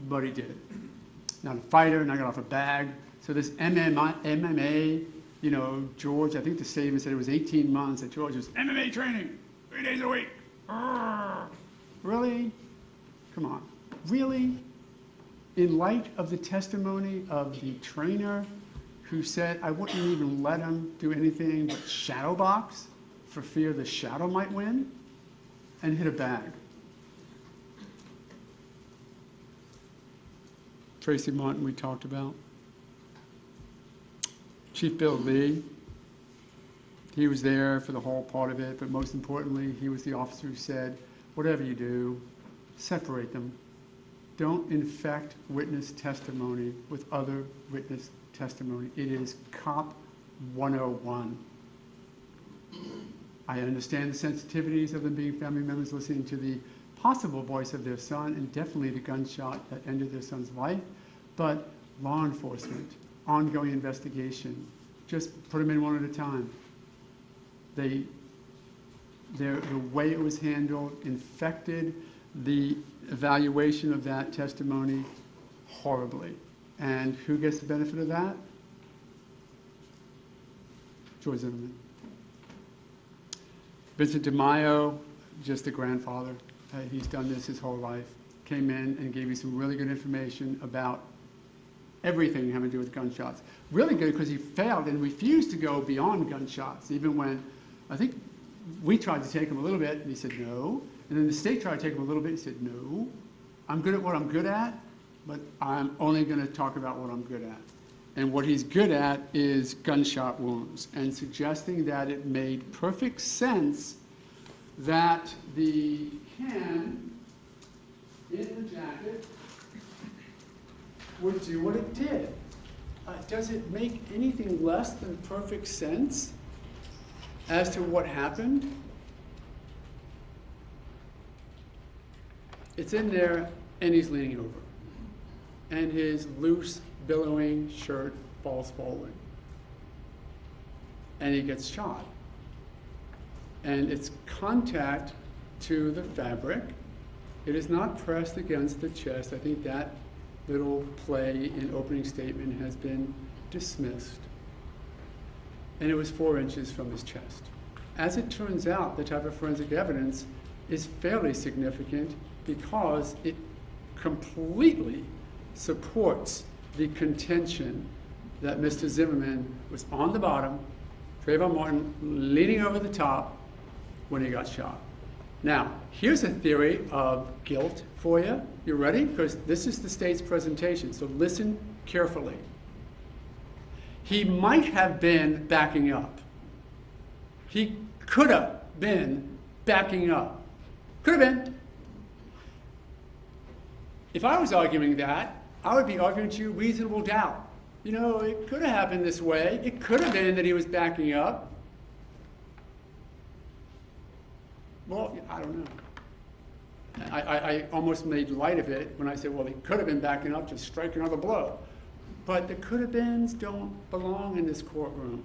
but he did. Not a fighter, not got off a bag. So this MMA, you know, George, I think the statement said it was 18 months that George was MMA training, 3 days a week. Really? Come on. Really? In light of the testimony of the trainer who said, I wouldn't even let him do anything but shadow box for fear the shadow might win, and hit a bag. Tracy Martin we talked about. Chief Bill Lee, he was there for the whole part of it, but most importantly, he was the officer who said, whatever you do, separate them. Don't infect witness testimony with other witness testimony. It is COP 101. I understand the sensitivities of them being family members listening to the possible voice of their son and definitely the gunshot that ended their son's life, but law enforcement, ongoing investigation, just put them in one at a time. The way it was handled infected the evaluation of that testimony horribly. And who gets the benefit of that? George Zimmerman. Vincent DeMaio, just the grandfather. He's done this his whole life. Came in and gave you some really good information about everything having to do with gunshots. Really good because he failed and refused to go beyond gunshots, even when I think we tried to take him a little bit, and he said no. And then the state tried to take him a little bit, he said no. I'm good at what I'm good at, but I'm only going to talk about what I'm good at. And what he's good at is gunshot wounds, and suggesting that it made perfect sense that the can in the jacket would do what it did. Does it make anything less than perfect sense as to what happened? It's in there, and he's leaning over. And his loose, billowing shirt falls forward. And he gets shot. And it's contact to the fabric. It is not pressed against the chest. I think that little play in opening statement has been dismissed. And it was 4 inches from his chest. As it turns out, the type of forensic evidence is fairly significant because it completely supports the contention that Mr. Zimmerman was on the bottom, Trayvon Martin leaning over the top when he got shot. Now, here's a theory of guilt for you. You ready? Because this is the state's presentation, so listen carefully. He might have been backing up. He could have been backing up. Could have been. If I was arguing that, I would be arguing to you reasonable doubt. You know, it could have happened this way. It could have been that he was backing up. Well, I don't know. I almost made light of it when I said, well, he could have been backing up to strike another blow. But the could have beens don't belong in this courtroom.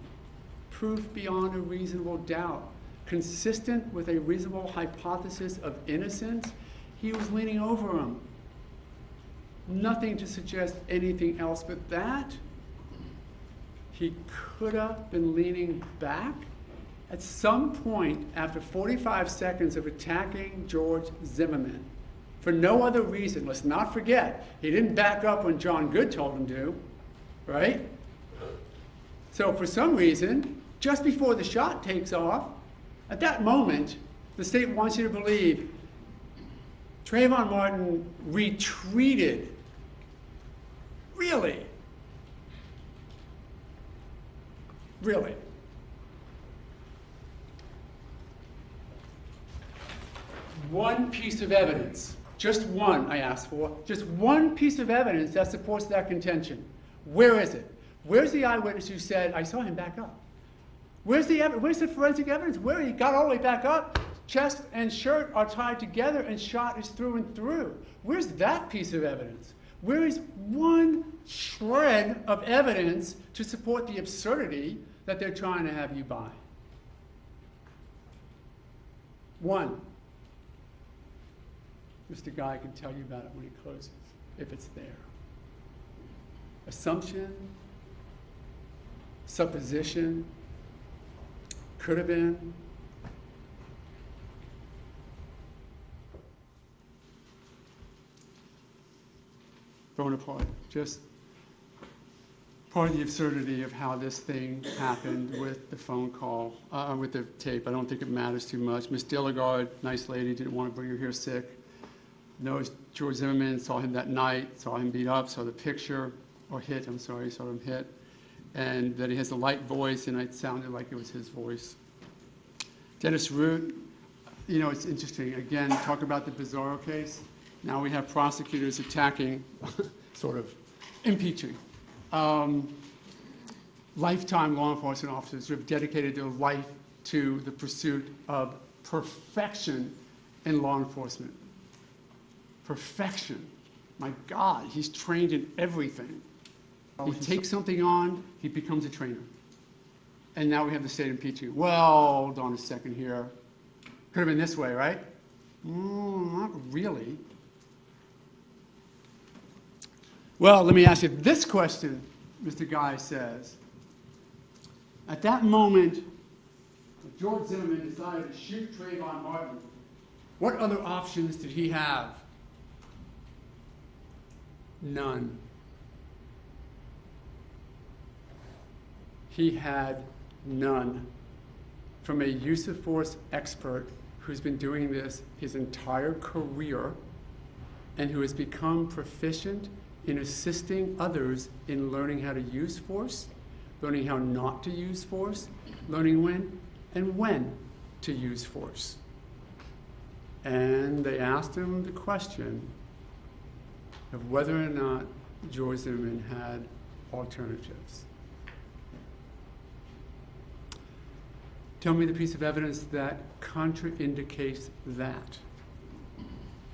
Proof beyond a reasonable doubt. Consistent with a reasonable hypothesis of innocence, he was leaning over him. Nothing to suggest anything else but that. He could have been leaning back. At some point, after 45 seconds of attacking George Zimmerman, for no other reason, let's not forget, he didn't back up when John Good told him to, right? So for some reason, just before the shot takes off, at that moment, the state wants you to believe Trayvon Martin retreated. Really? Really? One piece of evidence, just one I asked for, just one piece of evidence that supports that contention. Where is it? Where's the eyewitness who said, I saw him back up? Where's the forensic evidence? Where he got all the way back up, chest and shirt are tied together and shot is through and through. Where's that piece of evidence? Where is one shred of evidence to support the absurdity that they're trying to have you buy? One. Mr. Guy can tell you about it when he closes. if it's there. Assumption, supposition, could have been. Bonaparte, just part of the absurdity of how this thing happened with the phone call, with the tape. I don't think it matters too much. Miss Dilligard, nice lady, didn't want to bring her here sick. Knows George Zimmerman, saw him that night, saw him beat up, saw the picture, or hit, I'm sorry, saw him hit. And that he has a light voice, and it sounded like it was his voice. Dennis Root, you know, it's interesting. Again, talk about the Bizarro case. Now we have prosecutors attacking, sort of impeaching, lifetime law enforcement officers who have dedicated their life to the pursuit of perfection in law enforcement. Perfection. My God, he's trained in everything. He takes something on, he becomes a trainer. And now we have the state impeaching. Well, hold on a second here. Could have been this way, right? Not really. Well, let me ask you this question, Mr. Guy says. At that moment, George Zimmerman decided to shoot Trayvon Martin. What other options did he have? None. He had none. From a use of force expert who's been doing this his entire career and who has become proficient in assisting others in learning how to use force, learning how not to use force, learning when to use force. And they asked him the question of whether or not George Zimmerman had alternatives. Tell me the piece of evidence that contraindicates that.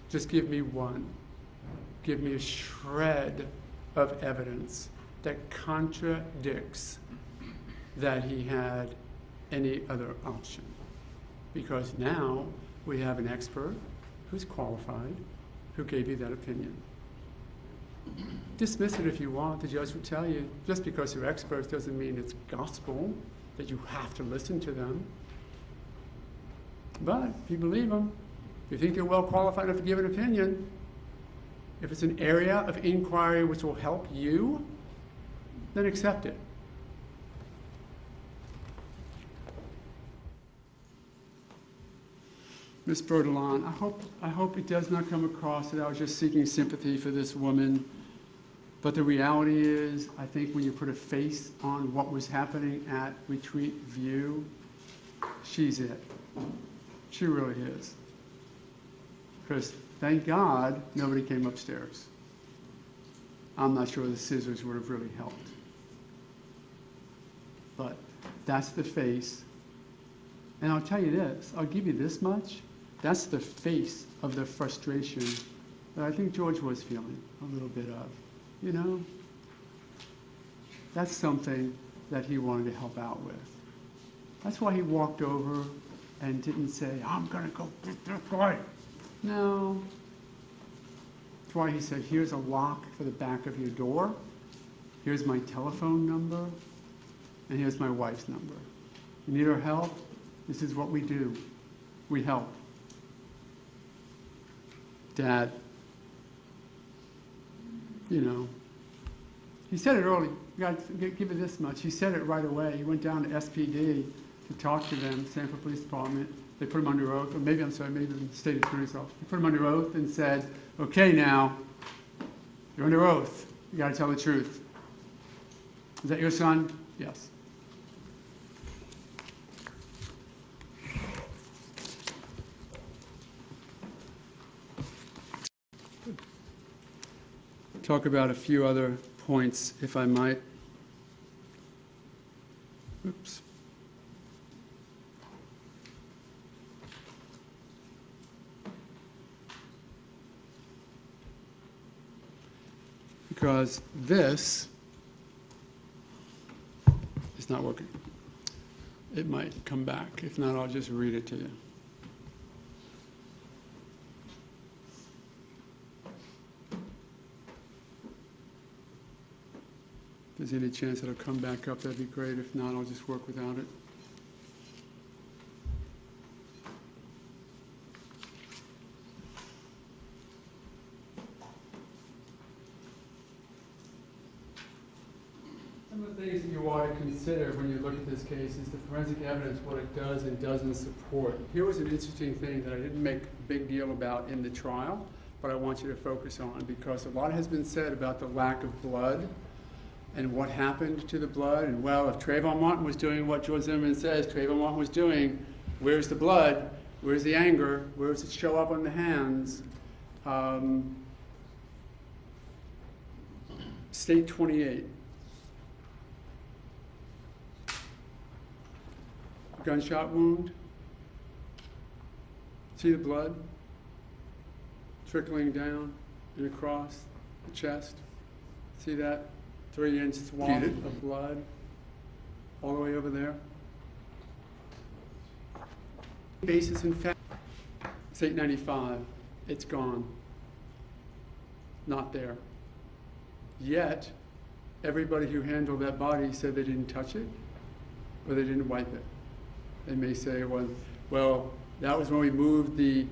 Just give me one. Give me a shred of evidence that contradicts that he had any other option. Because now we have an expert who's qualified, who gave you that opinion. Dismiss it if you want. The judge will tell you, just because they're experts doesn't mean it's gospel, that you have to listen to them. But if you believe them, if you think they're well qualified enough to give an opinion, if it's an area of inquiry which will help you, then accept it. Ms. Bertolon, I hope it does not come across that I was just seeking sympathy for this woman. But the reality is, I think when you put a face on what was happening at Retreat View, she's it. She really is. Because thank God nobody came upstairs. I'm not sure the scissors would have really helped. But that's the face. And I'll tell you this, I'll give you this much. That's the face of the frustration that I think George was feeling a little bit of. You know? That's something that he wanted to help out with. That's why he walked over and didn't say, I'm going to go get this guy. No. That's why he said, here's a lock for the back of your door. Here's my telephone number. And here's my wife's number. You need our help? This is what we do. We help. Dad, you know, he said it early. You got to give it this much. He said it right away. He went down to SPD to talk to them, Sanford Police Department. They put him under oath, or maybe, I'm sorry, maybe the state attorney's office. They put him under oath and said, okay, now, you're under oath. You got to tell the truth. Is that your son? Yes. Talk about a few other points, if I might. Oops. Because this is not working. It might come back. If not, I'll just read it to you. there's any chance it'll come back up, that'd be great. If not, I'll just work without it. Some of the things that you ought to consider when you look at this case is the forensic evidence, what it does and doesn't support. Here was an interesting thing that I didn't make a big deal about in the trial, but I want you to focus on, because a lot has been said about the lack of blood and what happened to the blood. And well, if Trayvon Martin was doing what George Zimmerman says Trayvon Martin was doing, where's the blood? Where's the anger? Where does it show up on the hands? State 28. Gunshot wound. See the blood trickling down and across the chest? See that 3-inch swath of blood all the way over there? Basis in fact, it's 895, it's gone, not there. Yet, everybody who handled that body said they didn't touch it or they didn't wipe it. They may say, well, that was when we moved the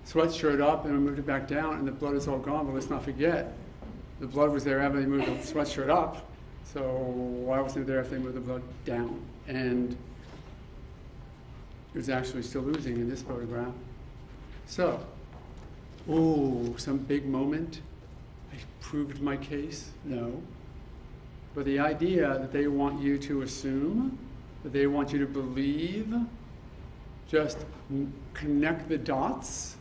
sweatshirt up and we moved it back down and the blood is all gone. But let's not forget, the blood was there after they moved the sweatshirt up. So why wasn't it there if they moved the blood down? And it was actually still oozing in this photograph. So, some big moment. I proved my case? No. But the idea that they want you to assume, that they want you to believe, just connect the dots,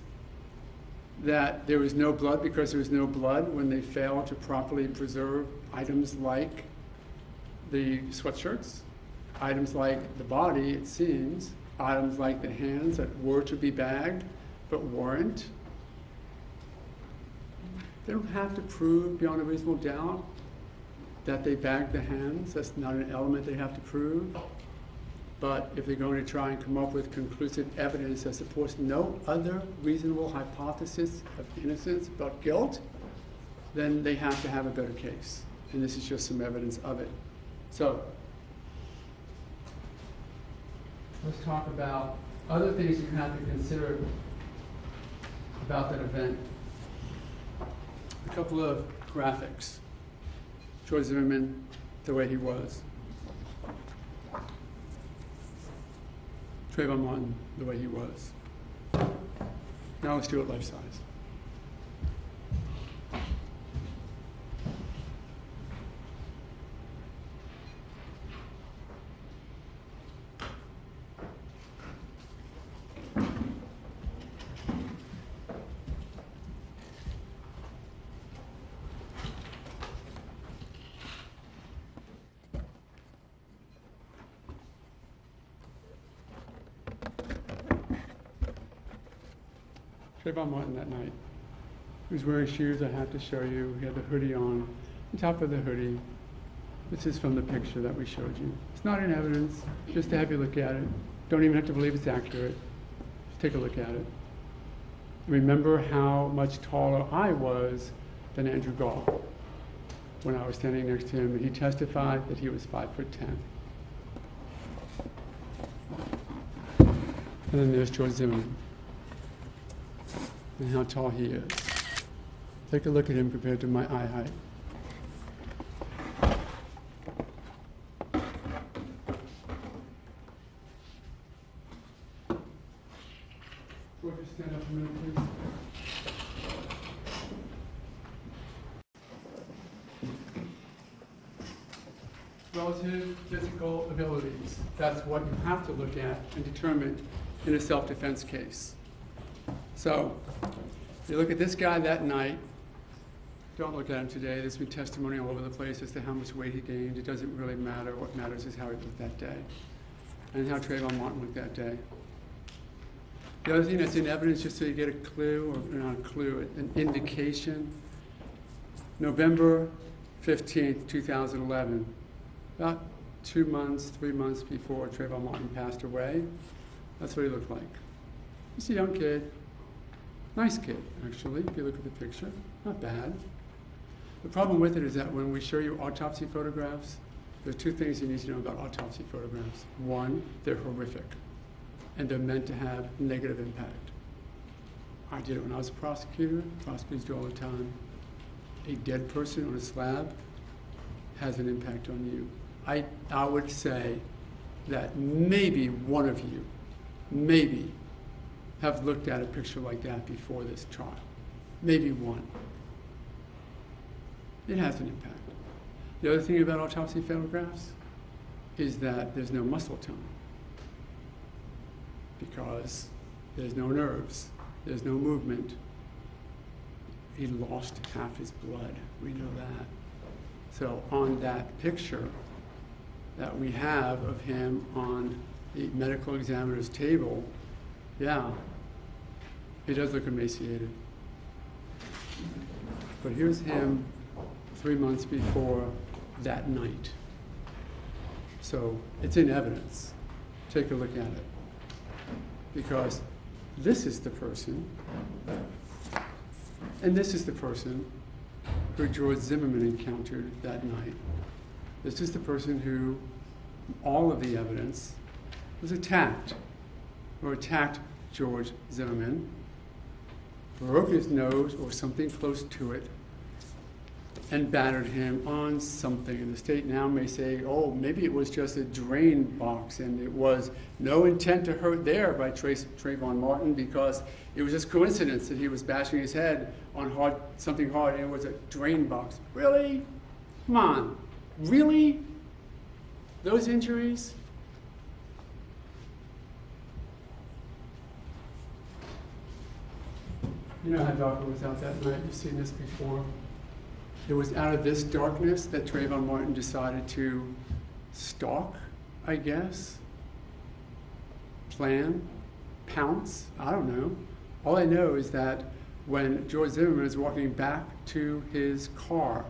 that there was no blood because there was no blood when they failed to properly preserve items like the sweatshirts, items like the body, it seems, items like the hands that were to be bagged but weren't. They don't have to prove beyond a reasonable doubt that they bagged the hands. That's not an element they have to prove. But if they're going to try and come up with conclusive evidence that supports no other reasonable hypothesis of innocence but guilt, then they have to have a better case. And this is just some evidence of it. So, let's talk about other things you have to consider about that event. A couple of graphics. George Zimmerman, the way he was. Trayvon Martin, the way he was. Now let's do it life size. Trayvon Martin that night. He was wearing shoes I have to show you. He had the hoodie on top of the hoodie. This is from the picture that we showed you. It's not in evidence, just to have you look at it. Don't even have to believe it's accurate. Just take a look at it. Remember how much taller I was than Andrew Gall when I was standing next to him, and he testified that he was 5'10". And then there's George Zimmerman. And how tall he is. Take a look at him compared to my eye height. George, stand up a minute, please. Relative physical abilities. That's what you have to look at and determine in a self-defense case. So, if you look at this guy that night, don't look at him today. There's been testimony all over the place as to how much weight he gained. It doesn't really matter. What matters is how he looked that day and how Trayvon Martin looked that day. The other thing that's in evidence, just so you get a clue, or not a clue, an indication, November 15th, 2011, about 2 months, 3 months before Trayvon Martin passed away, that's what he looked like. He's a young kid. Nice kid, actually, if you look at the picture. Not bad. The problem with it is that when we show you autopsy photographs, there are two things you need to know about autopsy photographs. One, they're horrific, and they're meant to have negative impact. I did it when I was a prosecutor. Prosecutors do it all the time. A dead person on a slab has an impact on you. I would say that maybe one of you, maybe, have looked at a picture like that before this trial. Maybe one. It has an impact. The other thing about autopsy photographs is that there's no muscle tone because there's no nerves, there's no movement. He lost half his blood, we know that. So on that picture that we have of him on the medical examiner's table, yeah, he does look emaciated. But here's him 3 months before that night. So it's in evidence. Take a look at it. Because this is the person, and this is the person who George Zimmerman encountered that night. This is the person who, all of the evidence, was attacked, or attacked George Zimmerman, broke his nose or something close to it, and battered him on something. And the state now may say, oh, maybe it was just a drain box and it was no intent to hurt there by Trayvon Martin because it was just coincidence that he was bashing his head on something hard and it was a drain box. Really? Come on. Really? Those injuries? You know how dark it was out that night? You've seen this before. It was out of this darkness that Trayvon Martin decided to stalk, I guess, plan, pounce, I don't know. All I know is that when George Zimmerman was walking back to his car,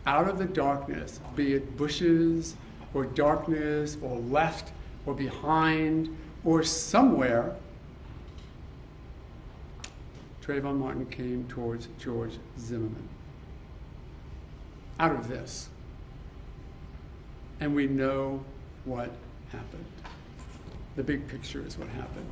out of the darkness, be it bushes or darkness or left or behind or somewhere, Trayvon Martin came towards George Zimmerman. Out of this. And we know what happened. The big picture is what happened.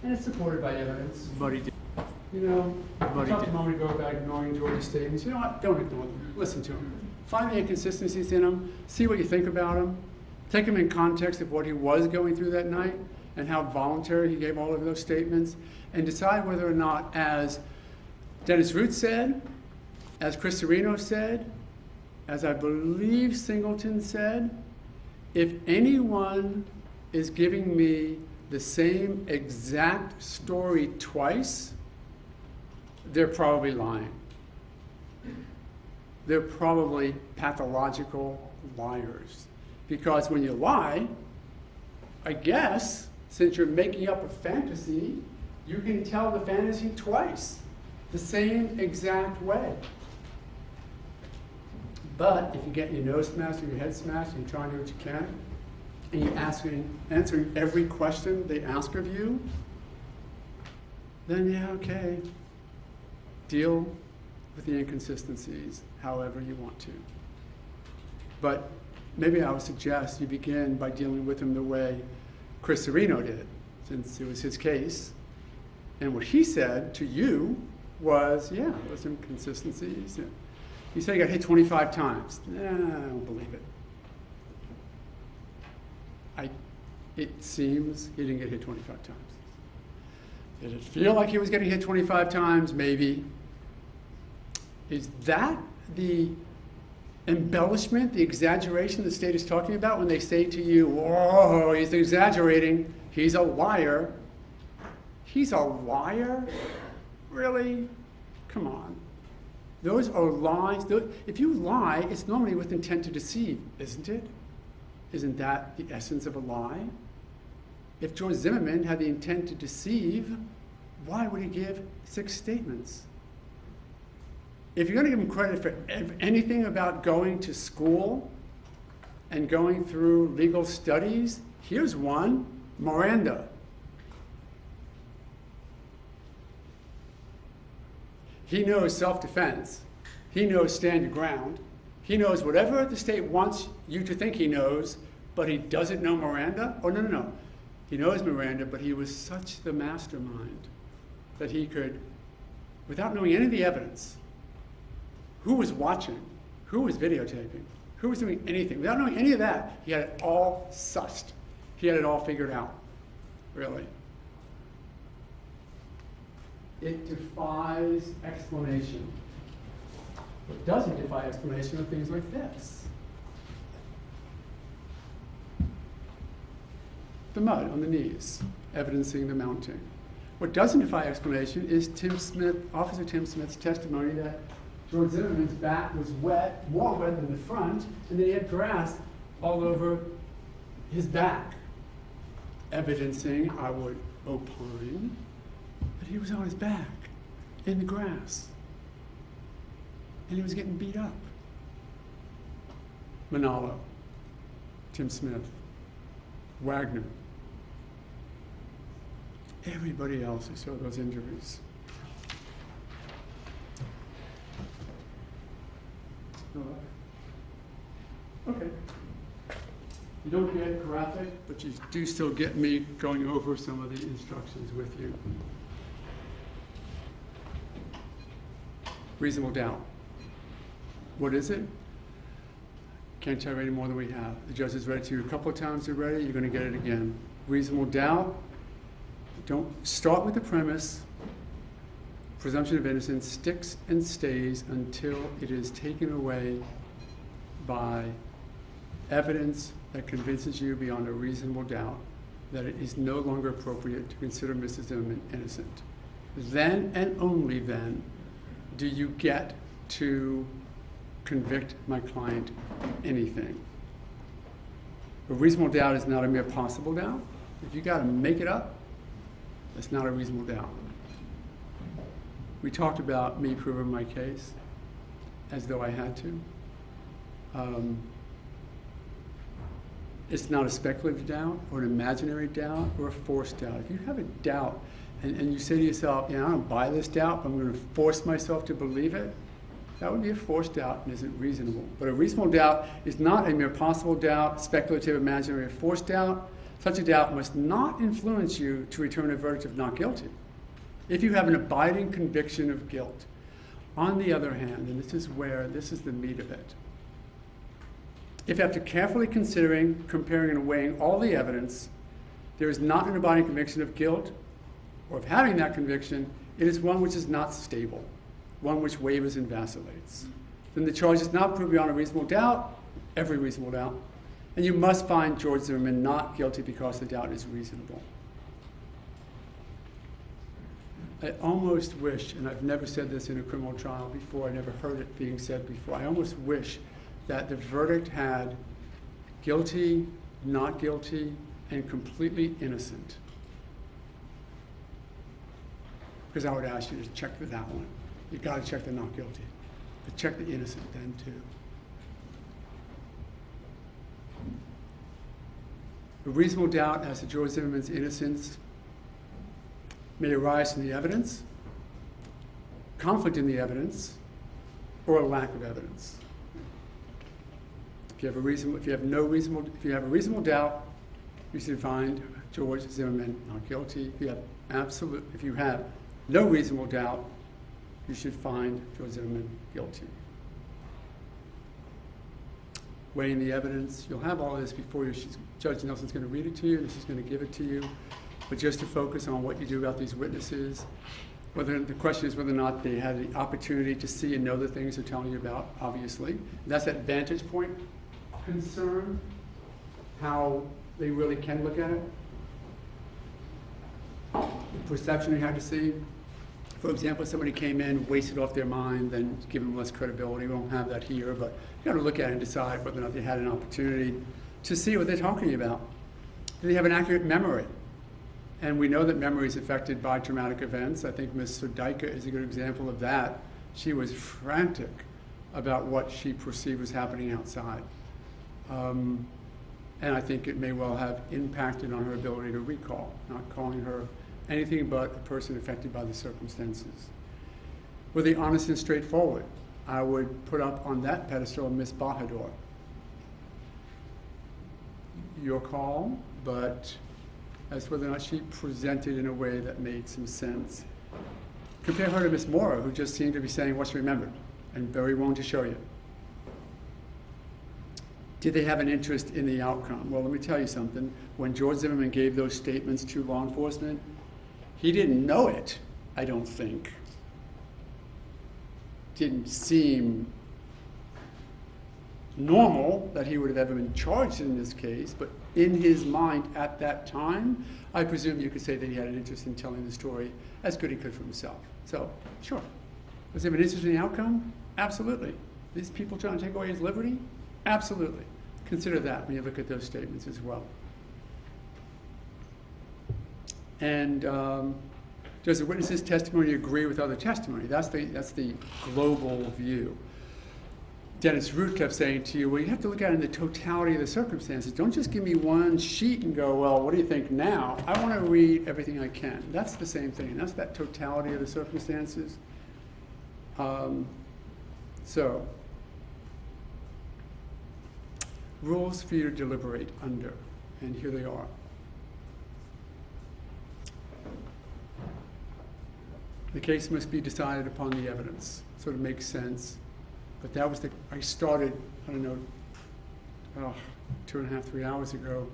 And it's supported by evidence. But he did. You know, I But he talked a did. moment ago about ignoring George's statements. You know what? Don't ignore them. Listen to them. Find the inconsistencies in them. See what you think about them. Take them in context of what he was going through that night and how voluntary he gave all of those statements, and decide whether or not, as Dennis Root said, as Chris Serino said, as I believe Singleton said, if anyone is giving me the same exact story twice, they're probably lying. They're probably pathological liars. Because when you lie, I guess, since you're making up a fantasy, you can tell the fantasy twice, the same exact way. But if you get your nose smashed or your head smashed and you're trying to do what you can, and you're answering every question they ask of you, then yeah, okay. Deal with the inconsistencies however you want to. But maybe I would suggest you begin by dealing with them the way Chris Serino did, since it was his case. And what he said to you was, yeah, there was some inconsistencies. He said he got hit 25 times. I don't believe it. It seems he didn't get hit 25 times. Did it feel like he was getting hit 25 times? Maybe. Is that the embellishment, the exaggeration the state is talking about when they say to you, oh, he's exaggerating, he's a liar? He's a liar? Really? Come on. Those are lies. If you lie, it's normally with intent to deceive, isn't it? Isn't that the essence of a lie? If George Zimmerman had the intent to deceive, why would he give 6 statements? If you're going to give him credit for anything about going to school and going through legal studies, Here's one, Miranda. He knows self-defense. He knows stand your ground. He knows whatever the state wants you to think he knows, but he doesn't know Miranda? Oh, no. He knows Miranda, but he was such the mastermind that he could, without knowing any of the evidence, who was watching, who was videotaping, who was doing anything, without knowing any of that, he had it all sussed. He had it all figured out, really. It defies explanation. What doesn't defy explanation are things like this. The mud on the knees, evidencing the mounting. What doesn't defy explanation is Officer Tim Smith's testimony that George Zimmerman's back was wet, more wet than the front, and that he had grass all over his back, evidencing, I would opine, that he was on his back in the grass, and he was getting beat up. Manalo, Tim Smith, Wagner, everybody else who saw those injuries. Okay. You don't get graphic, but you do still get me going over some of the instructions with you. Reasonable doubt. What is it? Can't tell you any more than we have. The judge has read it to you a couple of times already. You're going to get it again. Reasonable doubt. Don't start with the premise. Presumption of innocence sticks and stays until it is taken away by evidence that convinces you beyond a reasonable doubt that it is no longer appropriate to consider Mrs. Zimmerman innocent. Then and only then do you get to convict my client of anything. A reasonable doubt is not a mere possible doubt. If you got to make it up, that's not a reasonable doubt. We talked about me proving my case as though I had to. It's not a speculative doubt or an imaginary doubt or a forced doubt. If you have a doubt and you say to yourself, I don't buy this doubt, but I'm going to force myself to believe it, that would be a forced doubt and isn't reasonable. But a reasonable doubt is not a mere possible doubt, speculative, imaginary, or forced doubt. Such a doubt must not influence you to return a verdict of not guilty if you have an abiding conviction of guilt. On the other hand, and this is the meat of it, if after carefully considering, comparing, and weighing all the evidence, there is not an abiding conviction of guilt, or of having that conviction, it is one which is not stable, one which wavers and vacillates. Then the charge is not proved beyond a reasonable doubt, every reasonable doubt, and you must find George Zimmerman not guilty because the doubt is reasonable. I almost wish, and I've never said this in a criminal trial before, I never heard it being said before, I almost wish that the verdict had guilty, not guilty, and completely innocent. Because I would ask you to check for that one. You got to check the not guilty, but check the innocent then too. A reasonable doubt as to George Zimmerman's innocence may arise from the evidence, conflict in the evidence, or a lack of evidence. If you have a reasonable doubt, you should find George Zimmerman not guilty. If you have no reasonable doubt, you should find George Zimmerman guilty. Weighing the evidence, you'll have all this before you. Judge Nelson's going to read it to you, and she's going to give it to you. But just to focus on what you do about these witnesses, the question is whether or not they had the opportunity to see and know the things they're telling you about, obviously. And that's that vantage point concern, how they really can look at it. The perception you had to see. For example, if somebody came in, wasted off their mind, then give them less credibility. We won't have that here, but you got to look at it and decide whether or not they had an opportunity to see what they're talking about. Do they have an accurate memory? And we know that memory is affected by traumatic events. I think Ms. Sudaika is a good example of that. She was frantic about what she perceived was happening outside. And I think it may well have impacted on her ability to recall, not calling her anything but a person affected by the circumstances. Were they honest and straightforward? I would put up on that pedestal Miss Bahadur. Your call, but as whether or not she presented in a way that made some sense. Compare her to Miss Mora, who just seemed to be saying what's remembered and very willing to show you. Did they have an interest in the outcome? Well, let me tell you something. When George Zimmerman gave those statements to law enforcement, he didn't know it, I don't think. Didn't seem normal that he would have ever been charged in this case, but in his mind at that time, I presume you could say that he had an interest in telling the story as good he could for himself. So, sure. Was there an interest in the outcome? Absolutely. These people trying to take away his liberty? Absolutely. Consider that when you look at those statements as well. And does the witness's testimony agree with other testimony? That's the global view. Dennis Root kept saying to you, well, you have to look at it in the totality of the circumstances. Don't just give me one sheet and go, well, what do you think now? I want to read everything I can. That's the same thing. That's that totality of the circumstances. So, rules for you to deliberate under, and here they are. The case must be decided upon the evidence. Sort of makes sense. But that was I started, I don't know, 2.5, 3 hours ago.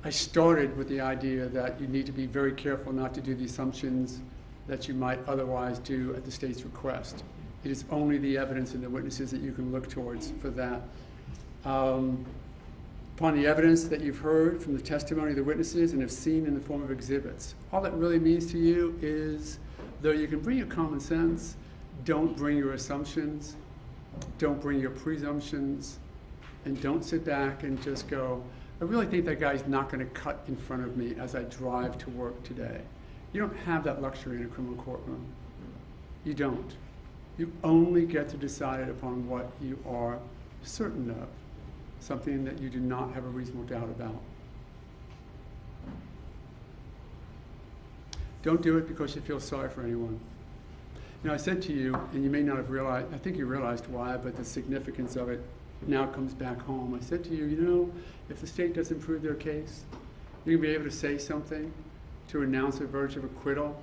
I started with the idea that you need to be very careful not to do the assumptions that you might otherwise do at the state's request. It is only the evidence and the witnesses that you can look towards for that. Upon the evidence that you've heard from the testimony of the witnesses and have seen in the form of exhibits, all that really means to you is, though you can bring your common sense, don't bring your assumptions, don't bring your presumptions, and don't sit back and just go, I really think that guy's not going to cut in front of me as I drive to work today. You don't have that luxury in a criminal courtroom. You don't. You only get to decide upon what you are certain of, something that you do not have a reasonable doubt about. Don't do it because you feel sorry for anyone. You know, I said to you, and you may not have realized, I think you realized why, but the significance of it now comes back home. I said to you, you know, if the state doesn't prove their case, you're going to be able to say something to announce a verdict of acquittal,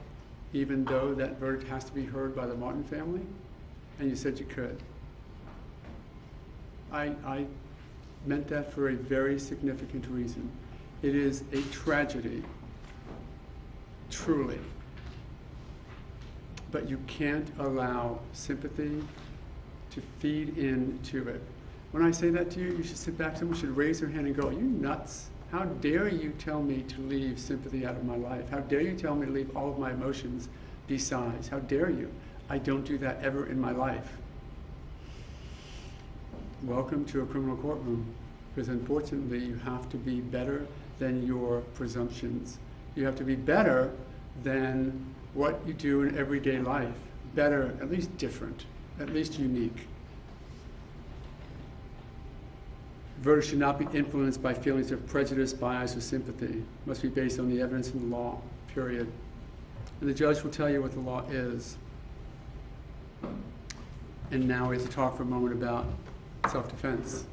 even though that verdict has to be heard by the Martin family? And you said you could. I meant that for a very significant reason. It is a tragedy, truly. But you can't allow sympathy to feed into it. When I say that to you, you should sit back, someone should raise their hand and go, are you nuts? How dare you tell me to leave sympathy out of my life? How dare you tell me to leave all of my emotions besides? How dare you? I don't do that ever in my life. Welcome to a criminal courtroom, because unfortunately you have to be better than your presumptions. You have to be better than what you do in everyday life. Better, at least different, at least unique. Verdicts should not be influenced by feelings of prejudice, bias, or sympathy. It must be based on the evidence in the law, period. And the judge will tell you what the law is. And now we have to talk for a moment about self-defense,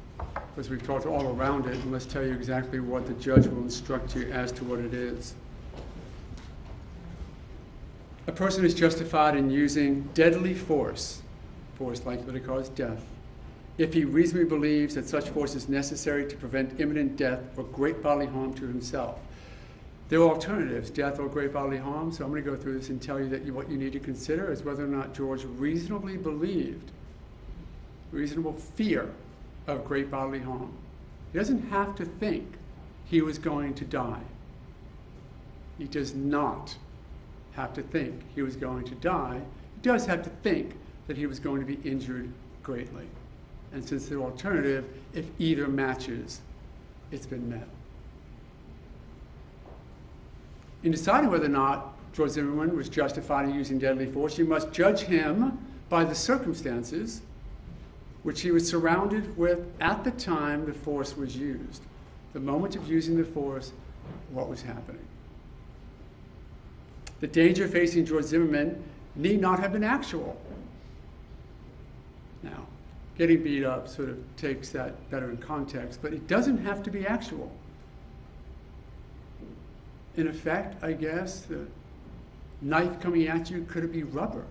because we've talked all around it, and let's tell you exactly what the judge will instruct you as to what it is. A person is justified in using deadly force likely to cause death, if he reasonably believes that such force is necessary to prevent imminent death or great bodily harm to himself. There are alternatives, death or great bodily harm, so I'm going to go through this and tell you that what you need to consider is whether or not George reasonably believed, reasonable fear of great bodily harm. He doesn't have to think he was going to die. He does not have to think he was going to die. He does have to think that he was going to be injured greatly. And since the alternative, if either matches, it's been met. In deciding whether or not George Zimmerman was justified in using deadly force, you must judge him by the circumstances which he was surrounded with at the time the force was used. the moment of using the force, what was happening. The danger facing George Zimmerman need not have been actual. Now, getting beat up sort of takes that better in context, but it doesn't have to be actual. In effect, I guess, the knife coming at you could be rubber,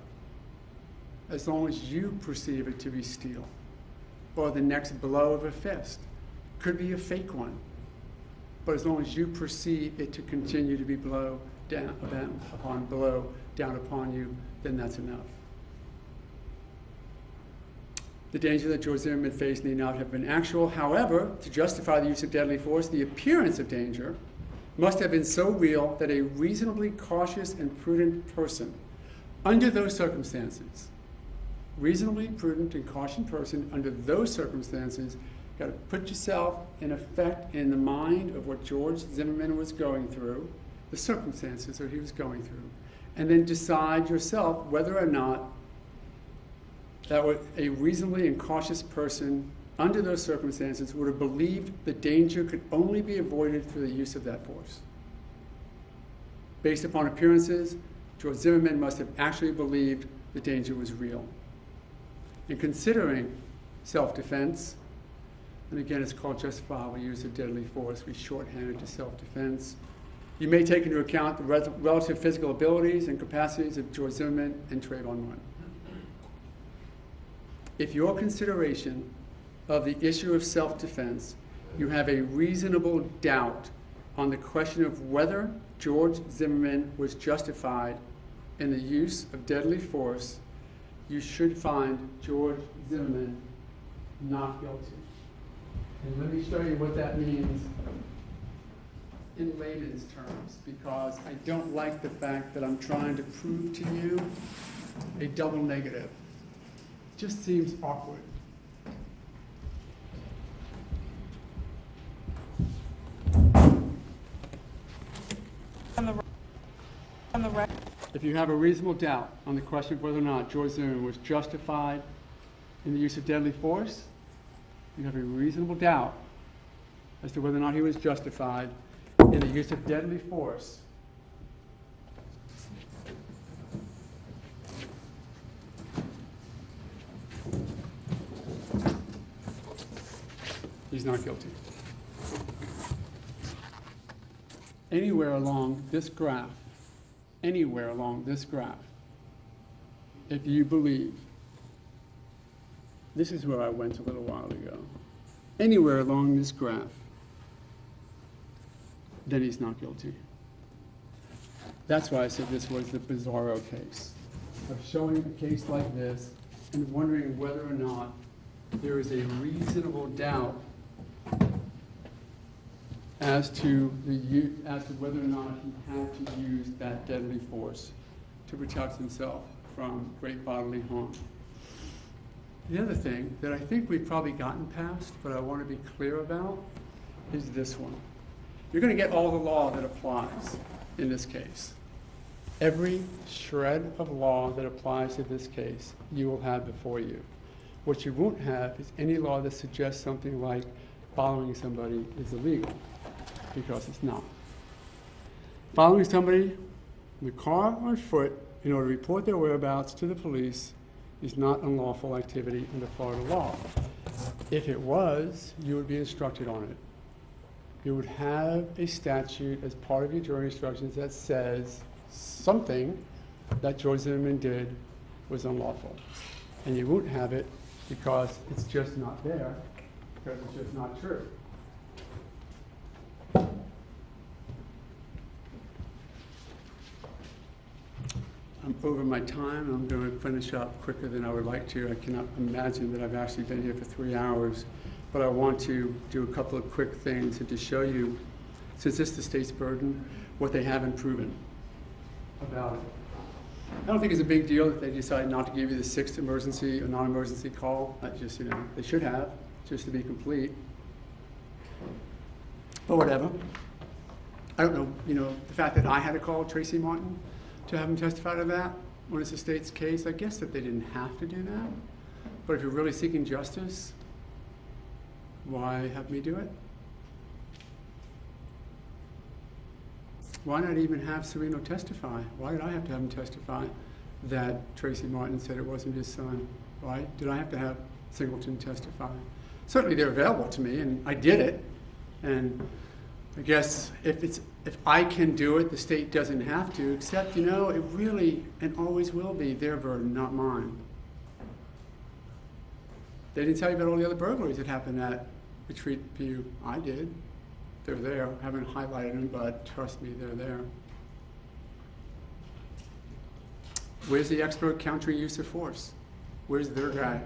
as long as you perceive it to be steel. Or the next blow of a fist could be a fake one, but as long as you perceive it to continue to be blow down upon you, then that's enough. The danger that George Zimmerman faced need not have been actual. However, to justify the use of deadly force, the appearance of danger must have been so real that a reasonably cautious and prudent person, under those circumstances, reasonably prudent and cautious person under those circumstances, got to put yourself in effect in the mind of what George Zimmerman was going through, the circumstances that he was going through, and then decide yourself whether or not that a reasonably and cautious person under those circumstances would have believed the danger could only be avoided through the use of that force. Based upon appearances, George Zimmerman must have actually believed the danger was real. In considering self-defense, and again it's called justifiable use of deadly force, we shorthand it to self-defense, you may take into account the relative physical abilities and capacities of George Zimmerman and Trayvon Martin. If your consideration of the issue of self-defense, you have a reasonable doubt on the question of whether George Zimmerman was justified in the use of deadly force, you should find George Zimmerman not guilty. And let me show you what that means in layman's terms, because I don't like the fact that I'm trying to prove to you a double negative. It just seems awkward. If you have a reasonable doubt on the question of whether or not George Zimmerman was justified in the use of deadly force, you have a reasonable doubt as to whether or not he was justified in the use of deadly force. He's not guilty. Anywhere along this graph, if you believe, this is where I went a little while ago, anywhere along this graph, then he's not guilty. That's why I said this was the bizarro case, of showing a case like this and wondering whether or not there is a reasonable doubt as to whether or not he had to use that deadly force to protect himself from great bodily harm. The other thing that I think we've probably gotten past, but I want to be clear about, is this one. You're going to get all the law that applies in this case. Every shred of law that applies to this case, you will have before you. What you won't have is any law that suggests something like following somebody is illegal, because it's not. Following somebody in the car or on foot in order to report their whereabouts to the police is not unlawful activity under Florida law. If it was, you would be instructed on it. You would have a statute as part of your jury instructions that says something that George Zimmerman did was unlawful. And you won't have it because it's just not there, because it's just not true. I'm over my time. I'm going to finish up quicker than I would like to. I cannot imagine that I've actually been here for 3 hours, but I want to do a couple of quick things and to show you, since this is the state's burden, what they haven't proven about it. I don't think it's a big deal that they decide not to give you the 6th emergency or non-emergency call. I just, they should have, just to be complete. But whatever. I don't know, the fact that I had to call Tracy Martin to have him testify to that when it's the state's case, I guess that they didn't have to do that. But if you're really seeking justice, why have me do it? Why not even have Serino testify? Why did I have to have him testify that Tracy Martin said it wasn't his son? Why did I have to have Singleton testify? Certainly they're available to me, and I did it. And I guess if I can do it, the state doesn't have to, except, you know, it really and always will be their burden, not mine. They didn't tell you about all the other burglaries that happened at Retreat View. I did. They're there. I haven't highlighted them, but trust me, they're there. Where's the expert countering use of force? Where's their guy?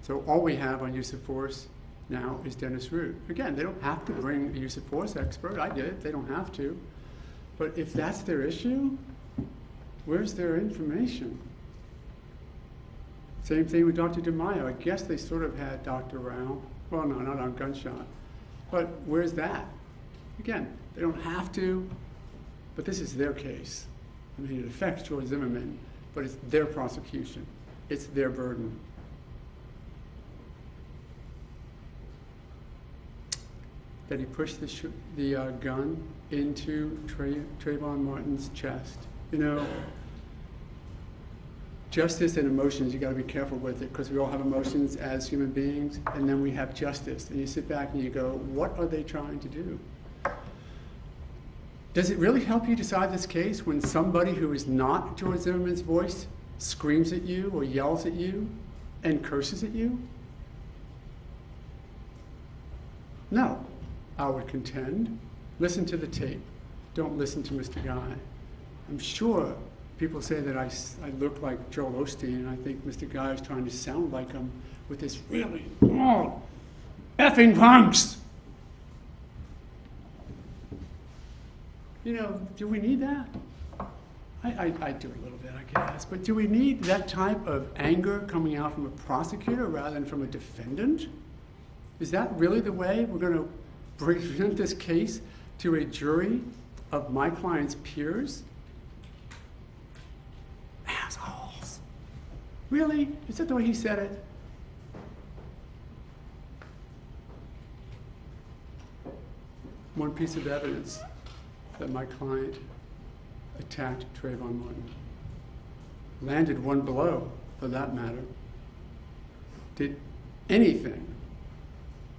So all we have on use of force now is Dennis Root. Again, they don't have to bring a use of force expert. I did. They don't have to. But if that's their issue, where's their information? Same thing with Dr. DeMaio. I guess they sort of had Dr. Rao. Well, no, not on gunshot. But where's that? Again, they don't have to, but this is their case. I mean, it affects George Zimmerman, but it's their prosecution. It's their burden. That he pushed the gun into Trayvon Martin's chest. You know, justice and emotions, you got to be careful with it, because we all have emotions as human beings, and then we have justice. And you sit back and you go, what are they trying to do? Does it really help you decide this case when somebody who is not George Zimmerman's voice screams at you or yells at you and curses at you? No, I would contend. Listen to the tape. Don't listen to Mr. Guy. I'm sure people say that I look like Joel Osteen, and I think Mr. Guy is trying to sound like him with this really long effing punks. You know, do we need that? I do a little bit, I guess. But do we need that type of anger coming out from a prosecutor rather than from a defendant? Is that really the way we're going to present this case to a jury of my client's peers? Assholes. Really? Is that the way he said it? One piece of evidence that my client attacked Trayvon Martin. Landed one blow, for that matter. Did anything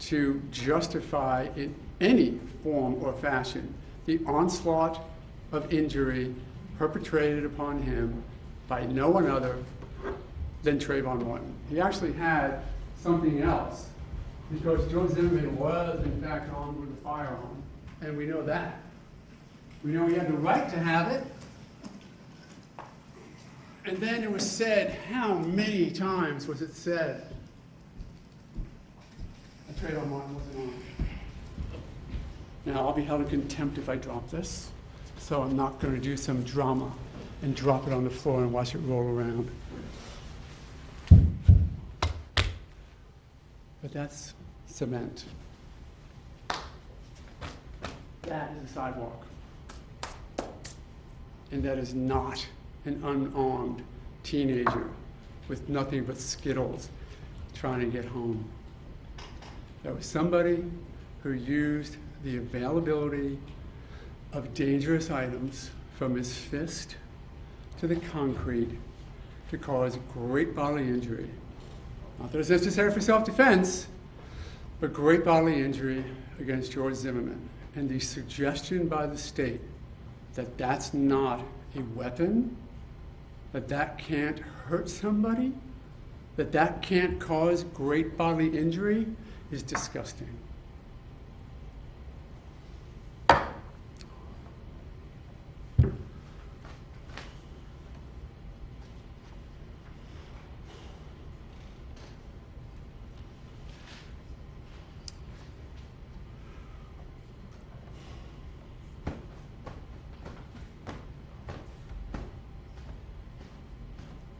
to justify in any form or fashion the onslaught of injury perpetrated upon him by no one other than Trayvon Martin. He actually had something else, because George Zimmerman was, in fact, armed with a firearm, and we know that. We know he had the right to have it. And then it was said, how many times was it said that Trayvon Martin wasn't armed? Now, I'll be held in contempt if I drop this, so I'm not going to do some drama and drop it on the floor and watch it roll around. But that's cement. That is a sidewalk. And that is not an unarmed teenager with nothing but Skittles trying to get home. That was somebody who used the availability of dangerous items from his fist to the concrete to cause great bodily injury. Not that it's necessary for self-defense, but great bodily injury against George Zimmerman. And the suggestion by the state that that's not a weapon, that that can't hurt somebody, that that can't cause great bodily injury is disgusting.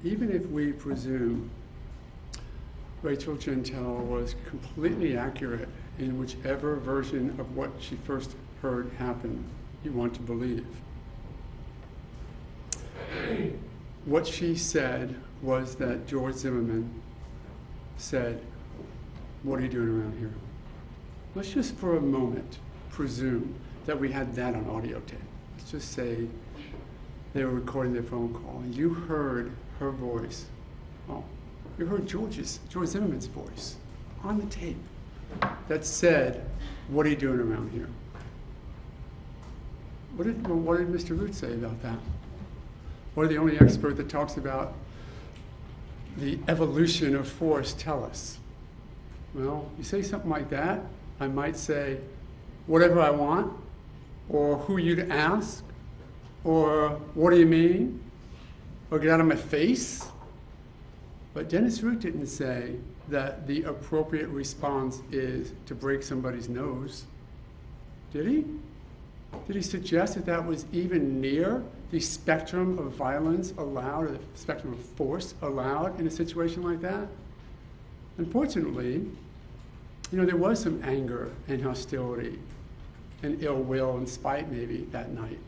Even if we presume Rachel Jeantel was completely accurate in whichever version of what she first heard happen you want to believe, what she said was that George Zimmerman said, "What are you doing around here?" Let's just for a moment presume that we had that on audio tape. Let's just say they were recording their phone call and you heard her voice. Oh, you heard George Zimmerman's voice on the tape that said, "What are you doing around here?" What did Mr. Root say about that? What did the only expert that talks about the evolution of force tell us? Well, you say something like that, I might say, whatever I want, or who you to ask, or what do you mean, or get out of my face. But Dennis Root didn't say that the appropriate response is to break somebody's nose. Did he? Did he suggest that that was even near the spectrum of violence allowed, or the spectrum of force allowed in a situation like that? Unfortunately, there was some anger and hostility and ill will and spite maybe that night.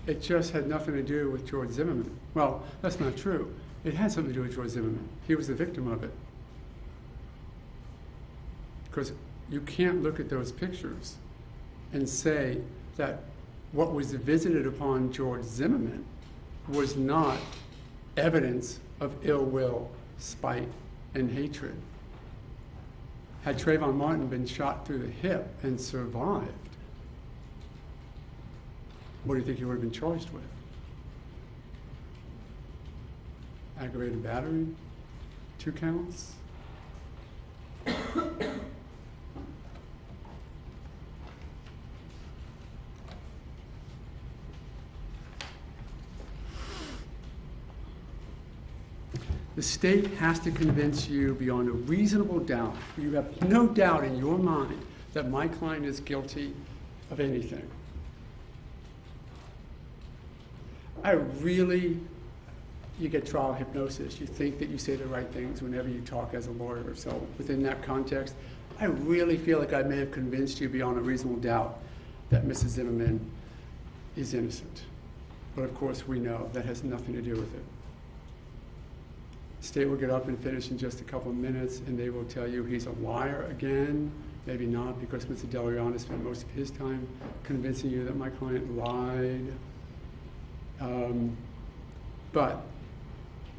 It just had nothing to do with George Zimmerman. Well, that's not true. It had something to do with George Zimmerman. He was the victim of it. Because you can't look at those pictures and say that what was visited upon George Zimmerman was not evidence of ill will, spite, and hatred. Had Trayvon Martin been shot through the hip and survived, what do you think he would have been charged with? Aggravated battery? 2 counts? The state has to convince you beyond a reasonable doubt, you have no doubt in your mind that my client is guilty of anything. You get trial hypnosis. You think that you say the right things whenever you talk as a lawyer. So within that context, I really feel like I may have convinced you beyond a reasonable doubt that Mrs. Zimmerman is innocent. But of course we know that has nothing to do with it. The state will get up and finish in just a couple of minutes, and they will tell you he's a liar again. Maybe not, because Mr. Delarosa spent most of his time convincing you that my client lied. But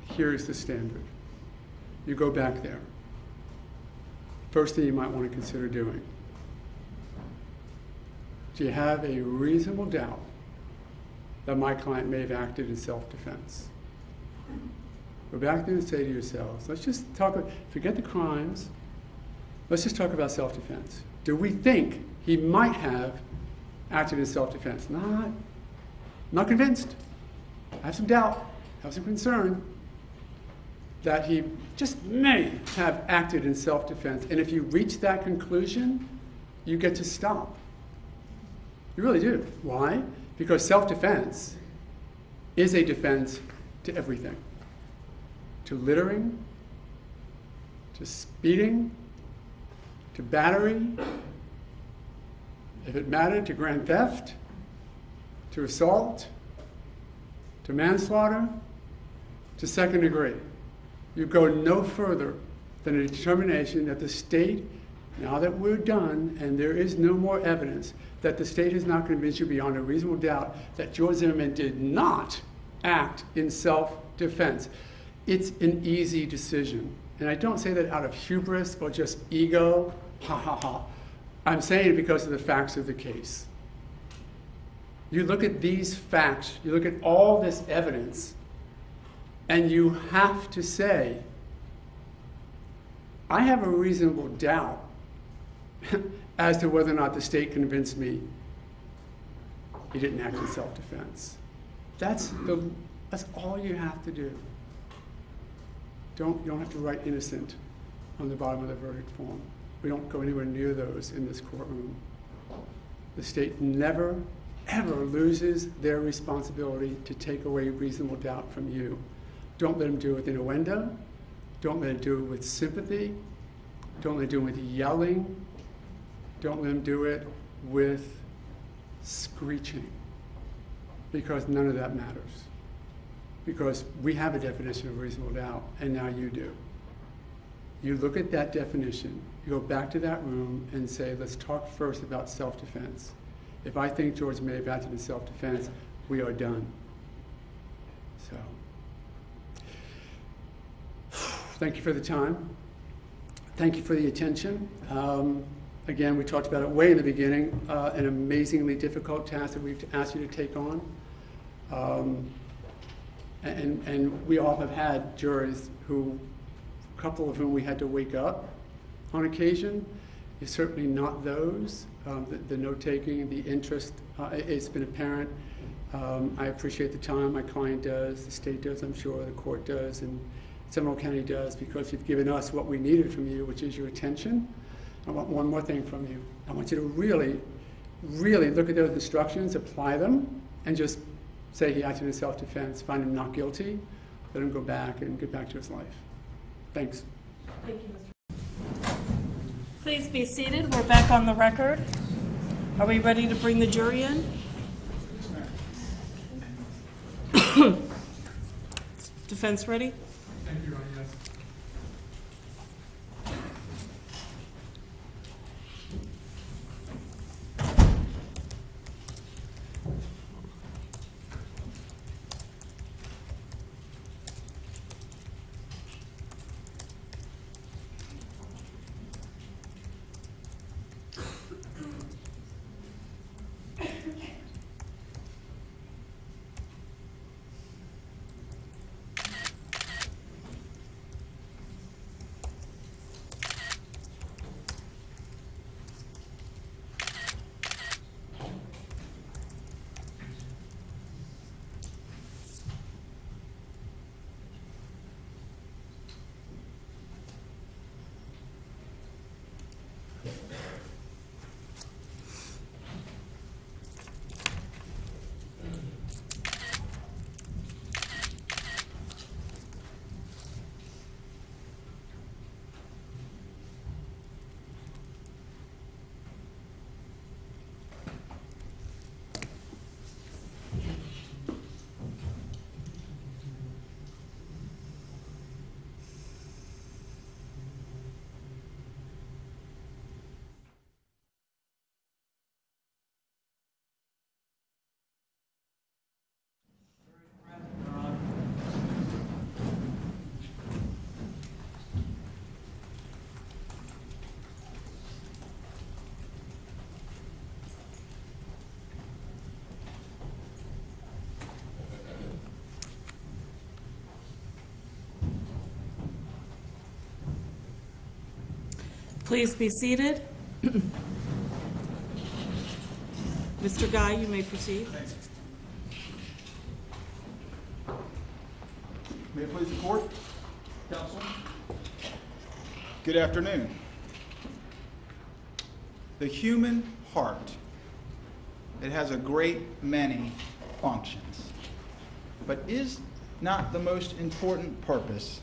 here's the standard. You go back there. First thing you might want to consider doing. Do you have a reasonable doubt that my client may have acted in self-defense? Go back there and say to yourselves, let's just talk, forget the crimes, let's just talk about self-defense. Do we think he might have acted in self-defense? Not convinced. I have some doubt, have some concern that he just may have acted in self-defense. And if you reach that conclusion, you get to stop. You really do. Why? Because self-defense is a defense to everything. To littering, to speeding, to battery, if it mattered, to grand theft, to assault, to manslaughter, to second degree. You go no further than a determination that the state, now that we're done and there is no more evidence, that the state has not convinced you beyond a reasonable doubt that George Zimmerman did not act in self-defense. It's an easy decision. And I don't say that out of hubris or just ego, ha ha ha. I'm saying it because of the facts of the case. You look at these facts, you look at all this evidence, and you have to say, I have a reasonable doubt as to whether or not the state convinced me he didn't act in self-defense. That's all you have to do. You don't have to write innocent on the bottom of the verdict form. We don't go anywhere near those in this courtroom. The state never, ever loses their responsibility to take away reasonable doubt from you. Don't let them do it with innuendo. Don't let them do it with sympathy. Don't let them do it with yelling. Don't let them do it with screeching, because none of that matters. Because we have a definition of reasonable doubt, and now you do. You look at that definition, you go back to that room and say, let's talk first about self-defense. if I think George may have acted in self-defense, we are done. So, thank you for the time. Thank you for the attention. Again, we talked about it way in the beginning, an amazingly difficult task that we've asked you to take on. And we all have had juries a couple of whom we had to wake up on occasion. It's certainly not those. The note-taking, the interest, it's been apparent. I appreciate the time. My client does, the state does, I'm sure, the court does, and Seminole County does, because you've given us what we needed from you, which is your attention. I want one more thing from you. I want you to really, really look at those instructions, apply them, and just say he acted in self-defense, find him not guilty, let him go back and get back to his life. Thanks. Thank you, Mr. Please be seated. We're back on the record. Are we ready to bring the jury in? Defense ready? Thank you, Ron. Yes. Please be seated. Mr. Guy, you may proceed. Thanks. May it please the court, counsel. Good afternoon. The human heart, it has a great many functions, but is not the most important purpose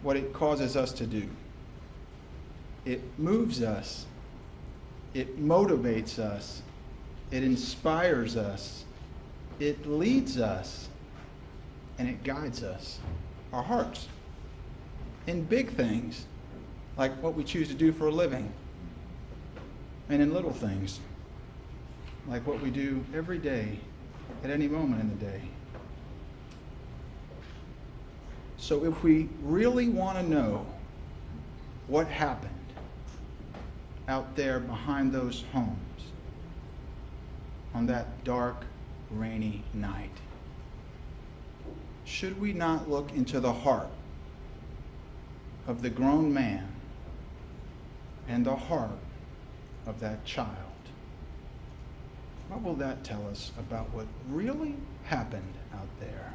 what it causes us to do. It moves us, it motivates us, it inspires us, it leads us, and it guides us, our hearts, in big things, like what we choose to do for a living, and in little things, like what we do every day, at any moment in the day. So if we really want to know what happened out there behind those homes on that dark, rainy night, should we not look into the heart of the grown man and the heart of that child? What will that tell us about what really happened out there?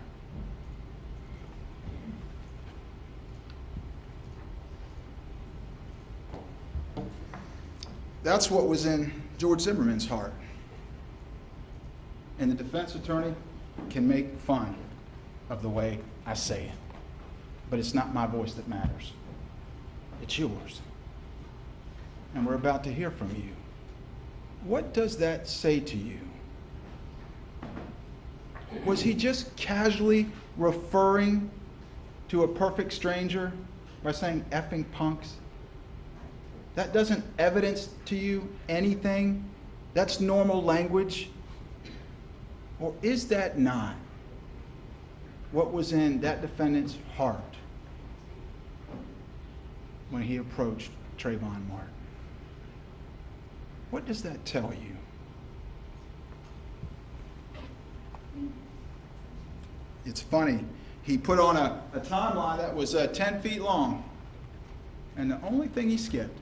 That's what was in George Zimmerman's heart. And the defense attorney can make fun of the way I say it, but it's not my voice that matters. It's yours. And we're about to hear from you. What does that say to you? Was he just casually referring to a perfect stranger by saying effing punks? That doesn't evidence to you anything That's normal language? Or is that not what was in that defendant's heart when he approached Trayvon Martin? What does that tell you? It's funny. He put on a timeline that was 10 feet long, and the only thing he skipped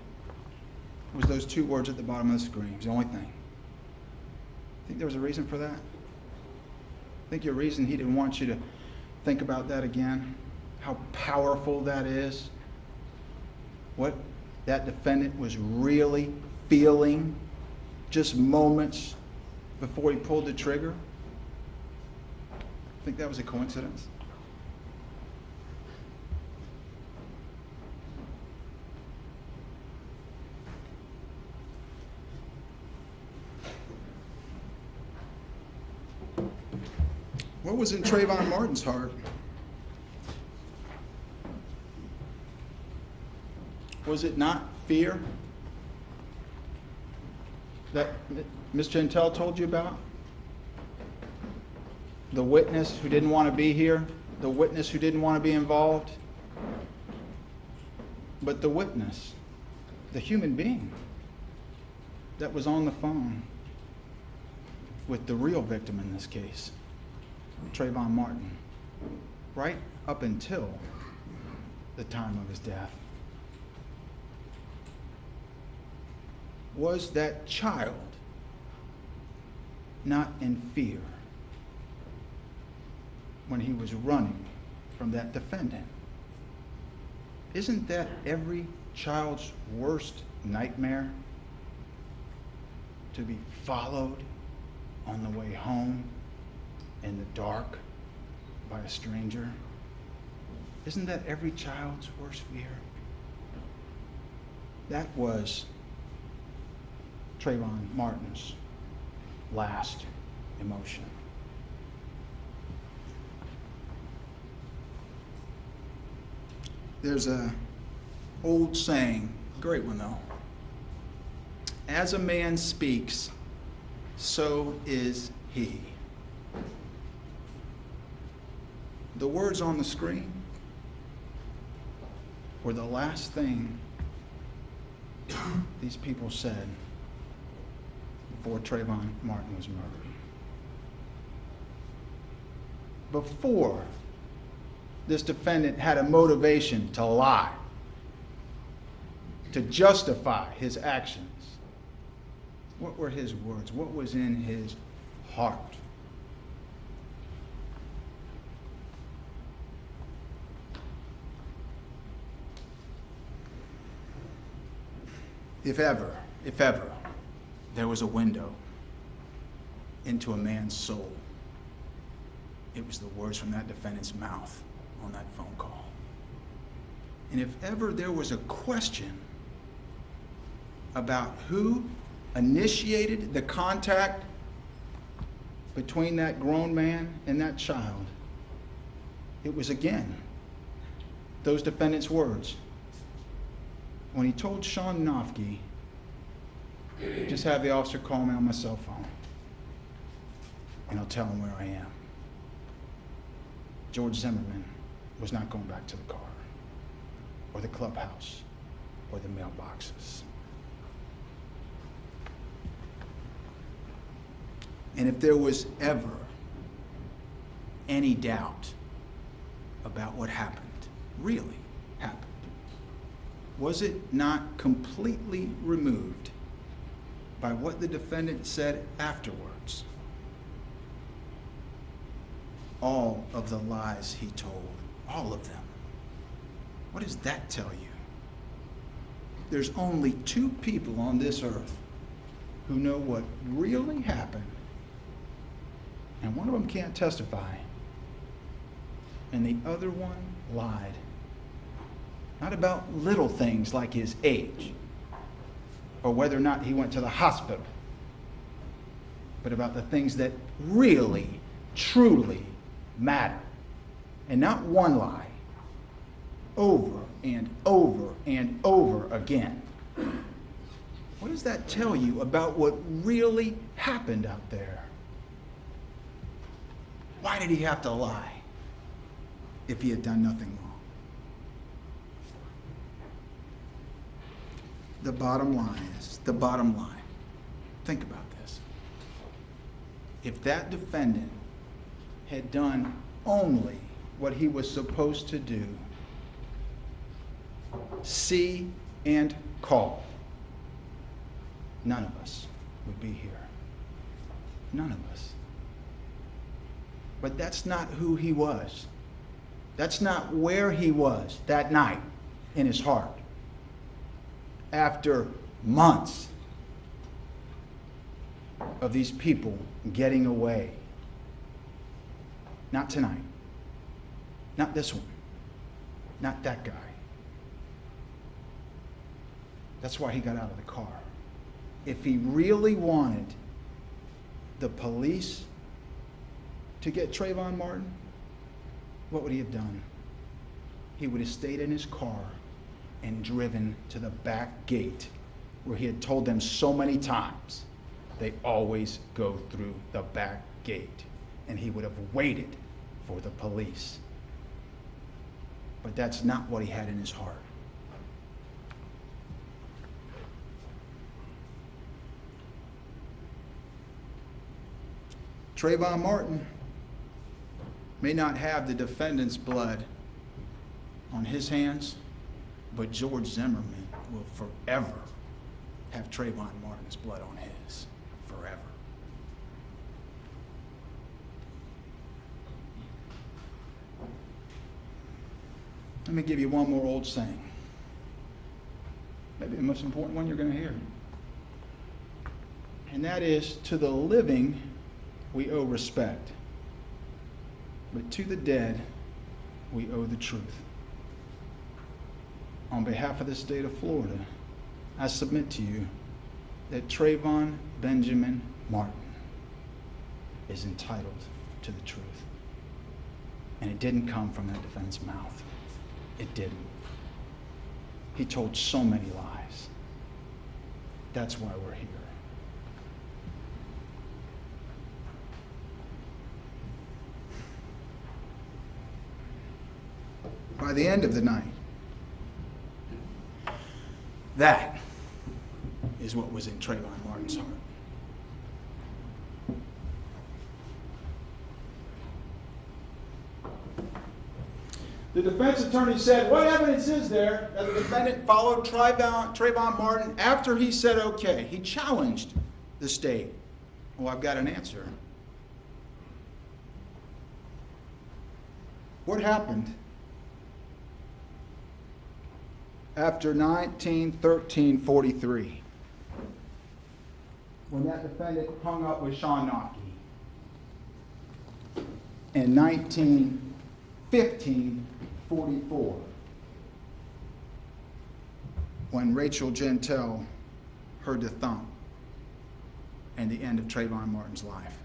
was those two words at the bottom of the screen. It was the only thing. Think there was a reason for that? Think your reason he didn't want you to think about that again? How powerful that is? What that defendant was really feeling just moments before he pulled the trigger? Think that was a coincidence? What was in Trayvon Martin's heart? Was it not fear that Ms. Gentile told you about? The witness who didn't want to be here, the witness who didn't want to be involved. But the witness, the human being that was on the phone with the real victim in this case, Trayvon Martin, right up until the time of his death. Was that child not in fear when he was running from that defendant? Isn't that every child's worst nightmare? To be followed on the way home in the dark by a stranger? Isn't that every child's worst fear? That was Trayvon Martin's last emotion. There's a old saying, great one though. As a man speaks, so is he. The words on the screen were the last thing these people said before Trayvon Martin was murdered. Before this defendant had a motivation to lie, to justify his actions, what were his words? What was in his heart? If ever, there was a window into a man's soul, it was the words from that defendant's mouth on that phone call. And if ever there was a question about who initiated the contact between that grown man and that child, it was again those defendants' words. When he told Sean Nofke, just have the officer call me on my cell phone and I'll tell him where I am. George Zimmerman was not going back to the car or the clubhouse or the mailboxes. And if there was ever any doubt about what happened, really happened, was it not completely removed by what the defendant said afterwards? All of the lies he told, all of them. What does that tell you? There's only two people on this earth who know what really happened, and one of them can't testify, and the other one lied. Not about little things like his age or whether or not he went to the hospital, but about the things that really, truly matter. And not one lie, over and over and over again. What does that tell you about what really happened out there? Why did he have to lie if he had done nothing wrong? The bottom line is, think about this. If that defendant had done only what he was supposed to do, see and call, none of us would be here. None of us. But that's not who he was. That's not where he was that night in his heart. After months of these people getting away. Not tonight. Not this one. Not that guy. That's why he got out of the car. If he really wanted the police to get Trayvon Martin, what would he have done? He would have stayed in his car and driven to the back gate where he had told them so many times they always go through the back gate. And he would have waited for the police. But that's not what he had in his heart. Trayvon Martin may not have the defendant's blood on his hands, but George Zimmerman will forever have Trayvon Martin's blood on his. Forever. Let me give you one more old saying. Maybe the most important one you're going to hear. And that is, to the living we owe respect, but to the dead we owe the truth. On behalf of the state of Florida, I submit to you that Trayvon Benjamin Martin is entitled to the truth. And it didn't come from that defendant's mouth. It didn't. He told so many lies. That's why we're here. By the end of the night, that is what was in Trayvon Martin's heart. The defense attorney said, what evidence is there that the defendant followed Trayvon Martin after he said okay? He challenged the state. Well, I've got an answer. What happened after 1913-43, when that defendant hung up with Sean Noffke? In 1915-44, when Rachel Gentile heard the thump and the end of Trayvon Martin's life.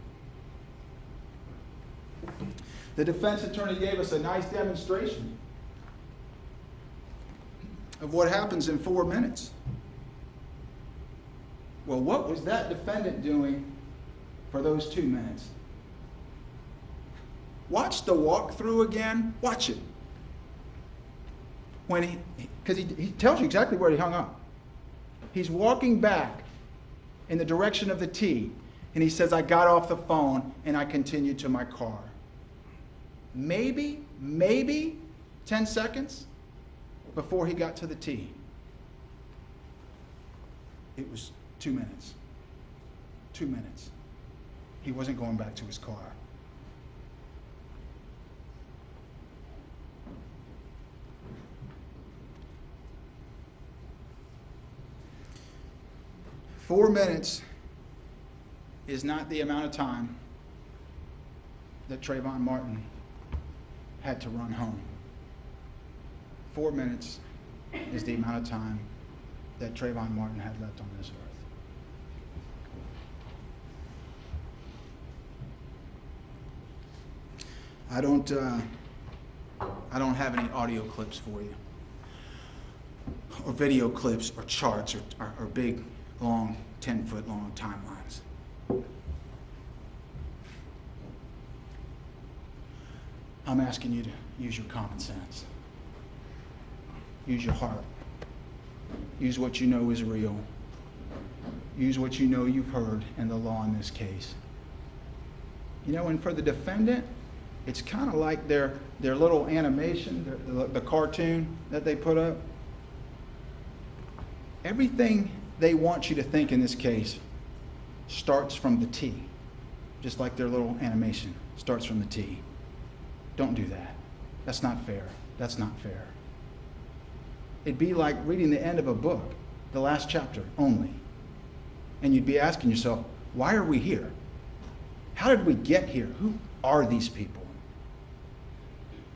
The defense attorney gave us a nice demonstration of what happens in 4 minutes. Well, what was that defendant doing for those 2 minutes? Watch the walkthrough again. Watch it. When because he tells you exactly where he hung up. He's walking back in the direction of the T, and he says, I got off the phone and I continued to my car. Maybe 10 seconds before he got to the T. It was 2 minutes. 2 minutes. He wasn't going back to his car. Four minutes is not the amount of time that Trayvon Martin had to run home. 4 minutes is the amount of time that Trayvon Martin had left on this earth. I don't have any audio clips for you, or video clips, or charts, or big along 10-foot long timelines. I'm asking you to use your common sense. Use your heart. Use what you know is real. Use what you know you've heard in the law in this case. You know, and for the defendant, it's kind of like their little animation, the cartoon that they put up. Everything they want you to think in this case starts from the T, just like their little animation starts from the T. Don't do that. That's not fair. That's not fair. It'd be like reading the end of a book, the last chapter only. And you'd be asking yourself, why are we here? How did we get here? Who are these people?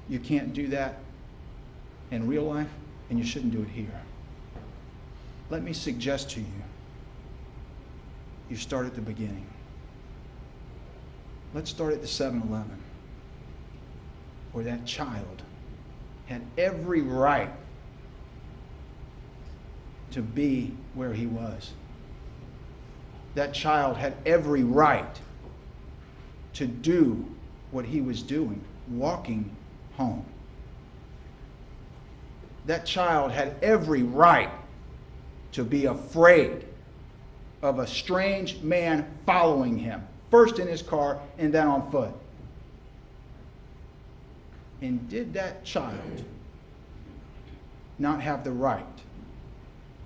You can't do that in real life, and you shouldn't do it here. Let me suggest to you, you start at the beginning. Let's start at the 7-Eleven, where that child had every right to be where he was. That child had every right to do what he was doing, walking home. That child had every right to be afraid of a strange man following him, first in his car and then on foot. And did that child not have the right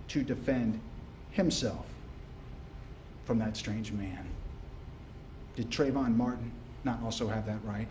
to defend himself from that strange man? Did Trayvon Martin not also have that right?